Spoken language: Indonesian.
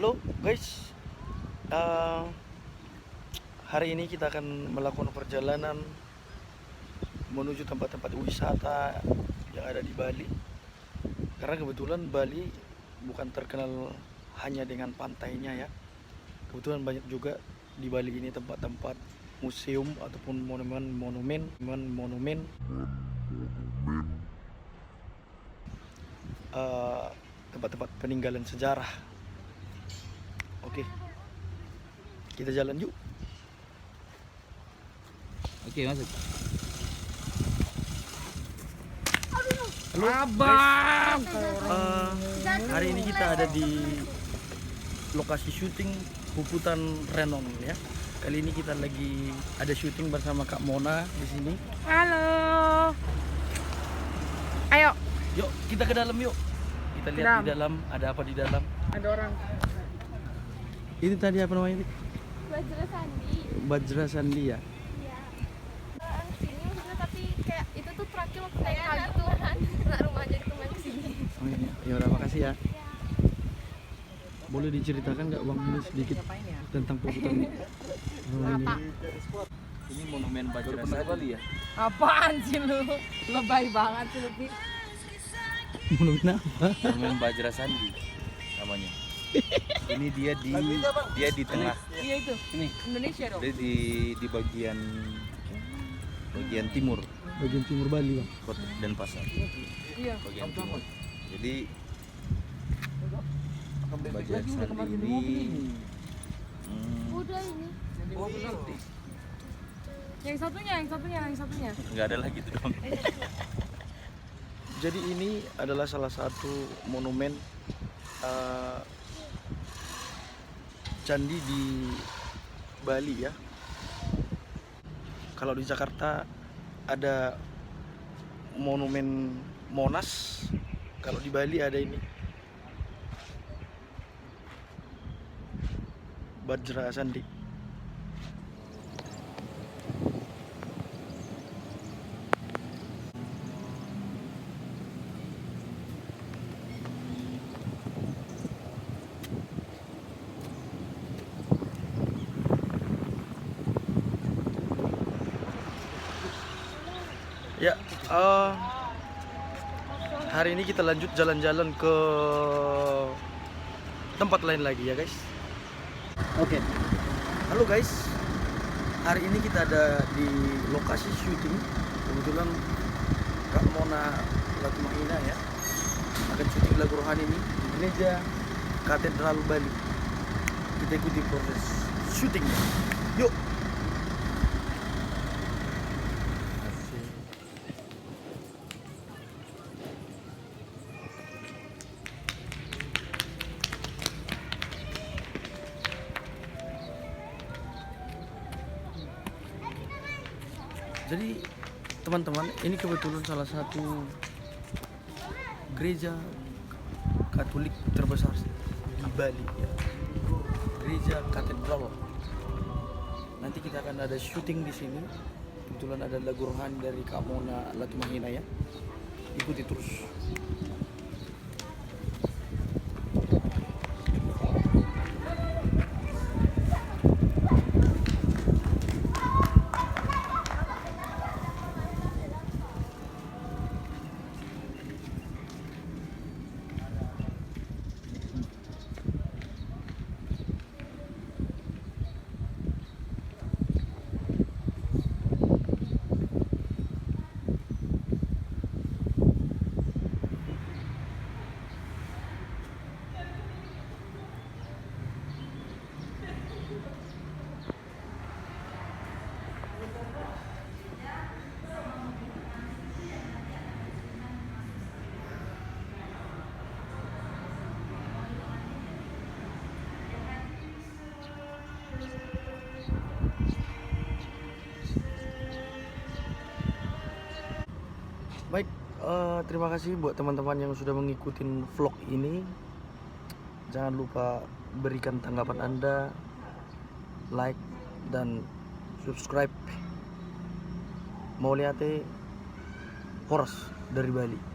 Halo guys, Eh, hari ini kita akan melakukan perjalanan menuju tempat-tempat wisata yang ada di Bali. Karena kebetulan Bali bukan terkenal hanya dengan pantainya ya. Kebetulan banyak juga di Bali ini tempat-tempat museum ataupun monumen eh, tempat-tempat peninggalan sejarah. Oke, kita jalan yuk. Oke, masuk. Halo, Abang. hari ini kita ada di lokasi syuting Puputan Renon ya. Kali ini kita lagi ada syuting bersama Kak Mona di sini. Halo. Ayo. Yuk kita ke dalam yuk. Kita lihat di dalam ada apa di dalam. Ada orang. Ini tadi apa namanya? Bajra Sandi. Bajra Sandi ya. Iya. Sini maksudnya tapi kayak itu tuh terakhir waktu naik kali tuh anak rumah jadi teman kesini. Oh iya. Ya udah makasih ya. Boleh diceritakan nggak Bang ini sedikit tentang Puputan Renon ini? Ini monumen Bajra Sandi ya. Apaan sih lu? Lebay banget sih lu, Pi. Monumen apa? Monumen Bajra Sandi namanya. Ini dia di tengah. Iya itu. Ini Indonesia dong. dia di bagian timur Bagian timur Bali Bang. Kota Denpasar. Iya. Bagian timur. Jadi Bajra Sandi ini Udah ini. Yang satunya. nggak ada lagi tuh dong. Jadi ini adalah salah satu monumen candi di Bali ya. Kalau di Jakarta ada monumen Monas, kalau di Bali ada ini Bajra Sandi. Ya, hari ini kita lanjut jalan-jalan ke tempat lain lagi ya guys. Oke, halo guys. Hari ini kita ada di lokasi syuting. Kebetulan Kak Mona Latumahina ya akan syuting lagu rohani ini di gereja Katedral Bali. Kita ikuti proses syutingnya. Yuk. Jadi teman-teman, ini kebetulan salah satu gereja Katolik terbesar di Bali ya. Gereja Katedral. Nanti kita akan ada syuting di sini. Kebetulan ada lagu rohani dari Kak Mona Latumahina ya. Ikuti terus. Baik, terima kasih buat teman-teman yang sudah mengikuti vlog ini. Jangan lupa berikan tanggapan Anda, like dan subscribe. Mau lihat Horas dari Bali.